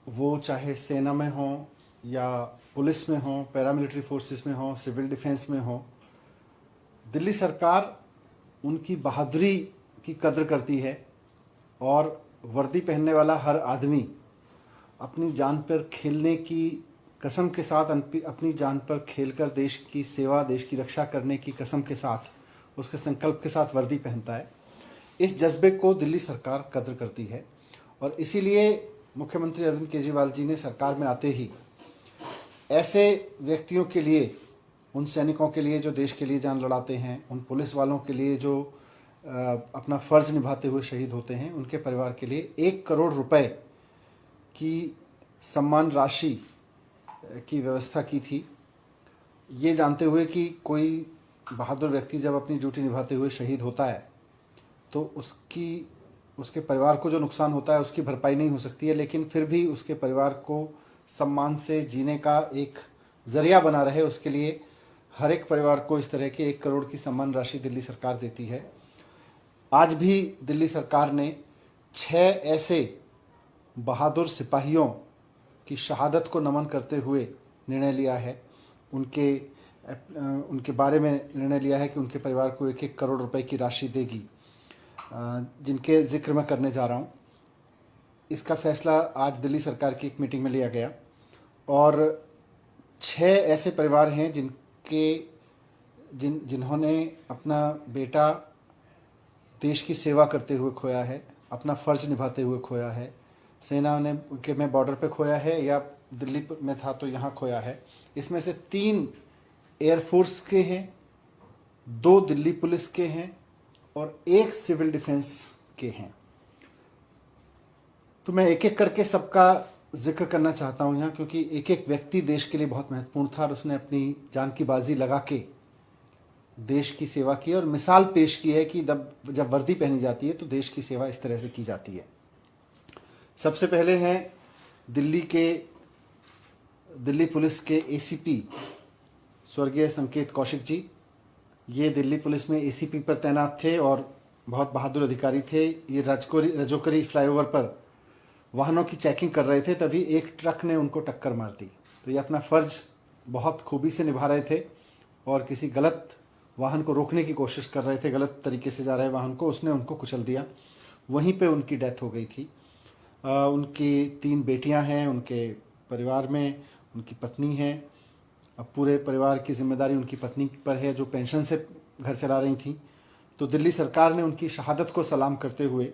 वो चाहे सेना में हो या पुलिस में हो, पैरामिलिट्री फोर्सेस में हो, सिविल डिफेंस में हो, दिल्ली सरकार उनकी बहादुरी की कद्र करती है और वर्दी पहनने वाला हर आदमी अपनी जान पर खेलने की कसम के साथ, अपनी जान पर खेलकर देश की सेवा, देश की रक्षा करने की कसम के साथ, उसके संकल्प के साथ वर्दी पहनता है। इस जज्बे को दिल्ली सरकार कद्र करती है और इसीलिए मुख्यमंत्री अरविंद केजरीवाल जी ने सरकार में आते ही ऐसे व्यक्तियों के लिए, उन सैनिकों के लिए जो देश के लिए जान लड़ाते हैं, उन पुलिस वालों के लिए जो अपना फ़र्ज निभाते हुए शहीद होते हैं, उनके परिवार के लिए 1 करोड़ रुपए की सम्मान राशि की व्यवस्था की थी। ये जानते हुए कि कोई बहादुर व्यक्ति जब अपनी ड्यूटी निभाते हुए शहीद होता है तो उसके परिवार को जो नुकसान होता है उसकी भरपाई नहीं हो सकती है, लेकिन फिर भी उसके परिवार को सम्मान से जीने का एक ज़रिया बना रहे, उसके लिए हर एक परिवार को इस तरह के 1 करोड़ की सम्मान राशि दिल्ली सरकार देती है। आज भी दिल्ली सरकार ने 6 ऐसे बहादुर सिपाहियों की शहादत को नमन करते हुए निर्णय लिया है, उनके बारे में निर्णय लिया है कि उनके परिवार को 1-1 करोड़ रुपए की राशि देगी, जिनके जिक्र मैं करने जा रहा हूँ। इसका फैसला आज दिल्ली सरकार की एक मीटिंग में लिया गया और 6 ऐसे परिवार हैं जिन्होंने अपना बेटा देश की सेवा करते हुए खोया है, अपना फ़र्ज निभाते हुए खोया है, सेना ने के में बॉर्डर पे खोया है या दिल्ली में था तो यहाँ खोया है। इसमें से 3 एयरफोर्स के हैं, 2 दिल्ली पुलिस के हैं और 1 सिविल डिफेंस के हैं। तो मैं एक एक करके सबका जिक्र करना चाहता हूँ यहाँ, क्योंकि एक एक व्यक्ति देश के लिए बहुत महत्वपूर्ण था और उसने अपनी जान की बाजी लगा के देश की सेवा की और मिसाल पेश की है कि जब वर्दी पहनी जाती है तो देश की सेवा इस तरह से की जाती है। सबसे पहले हैं दिल्ली पुलिस के एसीपी स्वर्गीय संकेत कौशिक जी। ये दिल्ली पुलिस में एसीपी पर तैनात थे और बहुत बहादुर अधिकारी थे। ये रजोकरी फ्लाईओवर पर वाहनों की चेकिंग कर रहे थे, तभी एक ट्रक ने उनको टक्कर मार दी। तो ये अपना फ़र्ज बहुत खूबी से निभा रहे थे और किसी गलत वाहन को रोकने की कोशिश कर रहे थे, गलत तरीके से जा रहे वाहन को, उसने उनको कुचल दिया। वहीं पे उनकी डेथ हो गई थी। उनकी 3 बेटियां हैं, उनके परिवार में उनकी पत्नी है। अब पूरे परिवार की जिम्मेदारी उनकी पत्नी पर है जो पेंशन से घर चला रही थी। तो दिल्ली सरकार ने उनकी शहादत को सलाम करते हुए,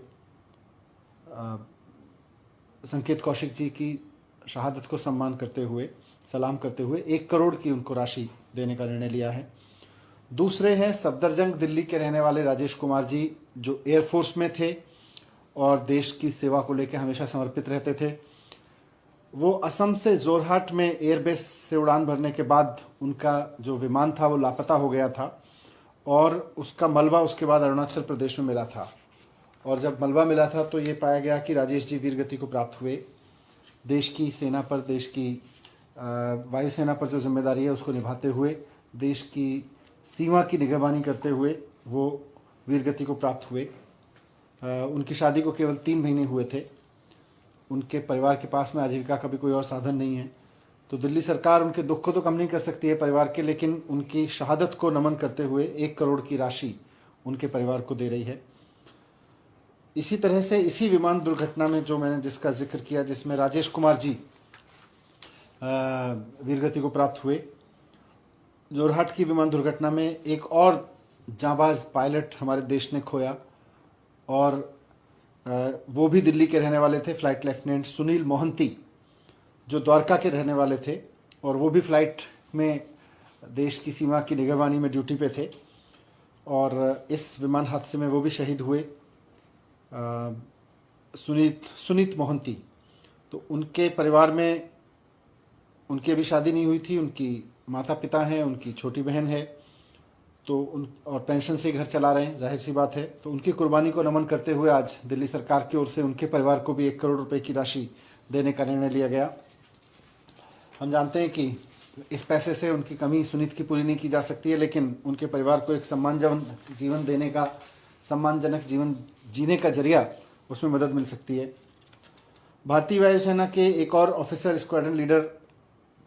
संकेत कौशिक जी की शहादत को सलाम करते हुए 1 करोड़ की उनको राशि देने का निर्णय लिया है। दूसरे हैं सफदरजंग दिल्ली के रहने वाले राजेश कुमार जी, जो एयरफोर्स में थे और देश की सेवा को लेकर हमेशा समर्पित रहते थे। वो असम से जोरहाट में एयरबेस से उड़ान भरने के बाद उनका जो विमान था वो लापता हो गया था और उसका मलबा उसके बाद अरुणाचल प्रदेश में मिला था। और जब मलबा मिला था तो ये पाया गया कि राजेश जी वीरगति को प्राप्त हुए। देश की सेना पर, देश की वायुसेना पर जो जिम्मेदारी है उसको निभाते हुए, देश की सीमा की निगरानी करते हुए वो वीरगति को प्राप्त हुए। उनकी शादी को केवल 3 महीने हुए थे। उनके परिवार के पास में आजीविका का भी कोई और साधन नहीं है। तो दिल्ली सरकार उनके दुख को तो कम नहीं कर सकती है परिवार के, लेकिन उनकी शहादत को नमन करते हुए 1 करोड़ की राशि उनके परिवार को दे रही है। इसी तरह से इसी विमान दुर्घटना में जो मैंने जिसका जिक्र किया, जिसमें राजेश कुमार जी वीरगति को प्राप्त हुए, जोरहाट की विमान दुर्घटना में एक और जांबाज पायलट हमारे देश ने खोया और वो भी दिल्ली के रहने वाले थे, फ्लाइट लेफ्टिनेंट सुनील मोहंती, जो द्वारका के रहने वाले थे और वो भी फ्लाइट में देश की सीमा की निगरानी में ड्यूटी पे थे और इस विमान हादसे में वो भी शहीद हुए, सुनीत मोहंती। तो उनके परिवार में उनकी अभी शादी नहीं हुई थी, उनकी माता पिता हैं, उनकी छोटी बहन है, तो और पेंशन से घर चला रहे हैं, जाहिर सी बात है। तो उनकी कुर्बानी को नमन करते हुए आज दिल्ली सरकार की ओर से उनके परिवार को भी 1 करोड़ रुपए की राशि देने का निर्णय लिया गया। हम जानते हैं कि इस पैसे से उनकी कमी सुनीत की पूरी नहीं की जा सकती है, लेकिन उनके परिवार को एक सम्मानजनक जीवन देने का, सम्मानजनक जीवन जीने का जरिया उसमें मदद मिल सकती है। भारतीय वायुसेना के एक और ऑफिसर स्क्वाड्रन लीडर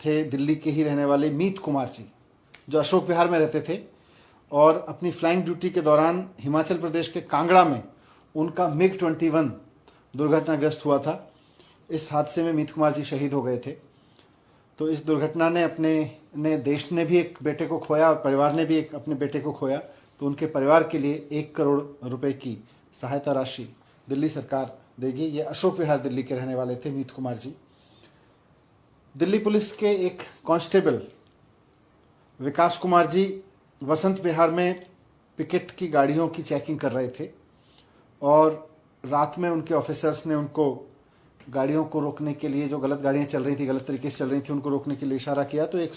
थे दिल्ली के ही रहने वाले मीत कुमार जी, जो अशोक विहार में रहते थे और अपनी फ्लाइंग ड्यूटी के दौरान हिमाचल प्रदेश के कांगड़ा में उनका MiG-21 दुर्घटनाग्रस्त हुआ था। इस हादसे में मीत कुमार जी शहीद हो गए थे। तो इस दुर्घटना ने देश ने भी एक बेटे को खोया और परिवार ने भी एक अपने बेटे को खोया। तो उनके परिवार के लिए 1 करोड़ रुपए की सहायता राशि दिल्ली सरकार देगी। ये अशोक विहार दिल्ली के रहने वाले थे मीत कुमार जी। दिल्ली पुलिस के एक कांस्टेबल विकास कुमार जी वसंत विहार में पिकेट की गाड़ियों की चेकिंग कर रहे थे और रात में उनके ऑफिसर्स ने उनको गाड़ियों को रोकने के लिए, जो गलत गाड़ियां चल रही थी, गलत तरीके से चल रही थी, उनको रोकने के लिए इशारा किया। तो एक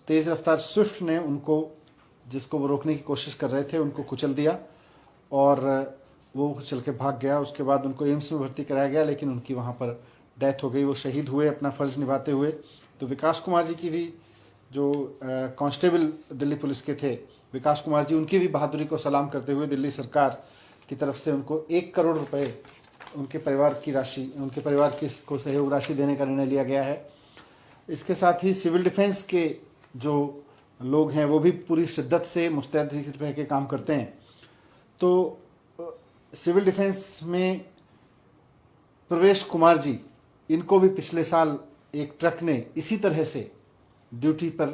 तेज़ रफ्तार स्विफ्ट ने उनको, जिसको वो रोकने की कोशिश कर रहे थे, उनको कुचल दिया और वो चल के भाग गया। उसके बाद उनको एम्स में भर्ती कराया गया, लेकिन उनकी वहाँ पर डेथ हो गई। वो शहीद हुए अपना फ़र्ज़ निभाते हुए। तो विकास कुमार जी की भी, जो कांस्टेबल दिल्ली पुलिस के थे विकास कुमार जी, उनकी भी बहादुरी को सलाम करते हुए दिल्ली सरकार की तरफ से उनको 1 करोड़ रुपए उनके परिवार की राशि, उनके परिवार को सहयोग राशि देने का निर्णय लिया गया है। इसके साथ ही सिविल डिफेंस के जो लोग हैं वो भी पूरी शिद्दत से मुस्तैद रह के काम करते हैं। तो सिविल डिफेंस में प्रवेश कुमार जी, इनको भी पिछले साल एक ट्रक ने इसी तरह से ड्यूटी पर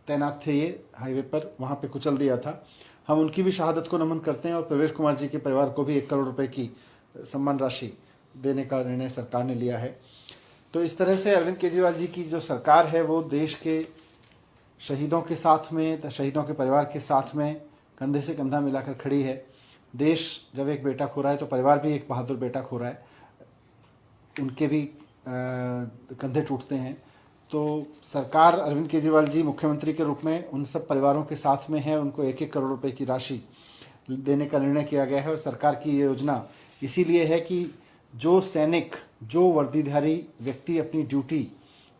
तैनात थे, ये हाईवे पर, वहाँ पे कुचल दिया था। हम उनकी भी शहादत को नमन करते हैं और प्रवेश कुमार जी के परिवार को भी 1 करोड़ रुपए की सम्मान राशि देने का निर्णय सरकार ने लिया है। तो इस तरह से अरविंद केजरीवाल जी की जो सरकार है वो देश के शहीदों के साथ में, शहीदों के परिवार के साथ में कंधे से कंधा मिलाकर खड़ी है। देश जब एक बेटा खो रहा है तो परिवार भी एक बहादुर बेटा खो रहा है, उनके भी कंधे टूटते हैं। तो सरकार, अरविंद केजरीवाल जी मुख्यमंत्री के रूप में उन सब परिवारों के साथ में है। उनको 1-1 करोड़ रुपए की राशि देने का निर्णय किया गया है और सरकार की ये योजना इसीलिए है कि जो सैनिक, जो वर्दीधारी व्यक्ति अपनी ड्यूटी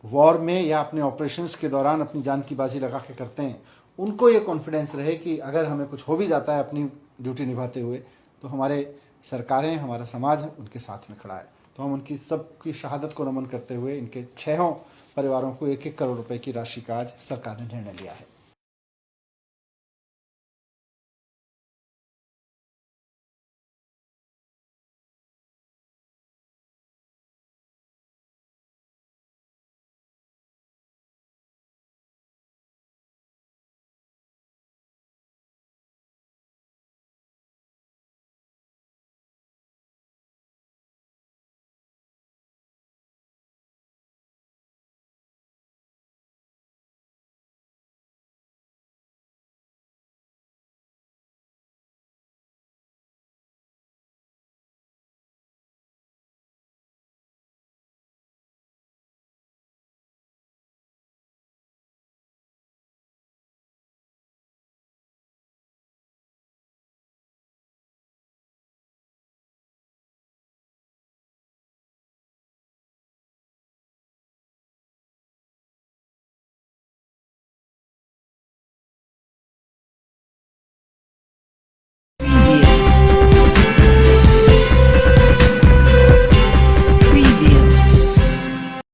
वॉर में या अपने ऑपरेशंस के दौरान अपनी जान की बाजी लगा के करते हैं, उनको ये कॉन्फिडेंस रहे कि अगर हमें कुछ हो भी जाता है अपनी ड्यूटी निभाते हुए, तो हमारे सरकारें, हमारा समाज उनके साथ में खड़ा है। तो हम उनकी सबकी शहादत को नमन करते हुए इनके 6 परिवारों को 1-1 करोड़ रुपए की राशि का आज सरकार ने निर्णय लिया है।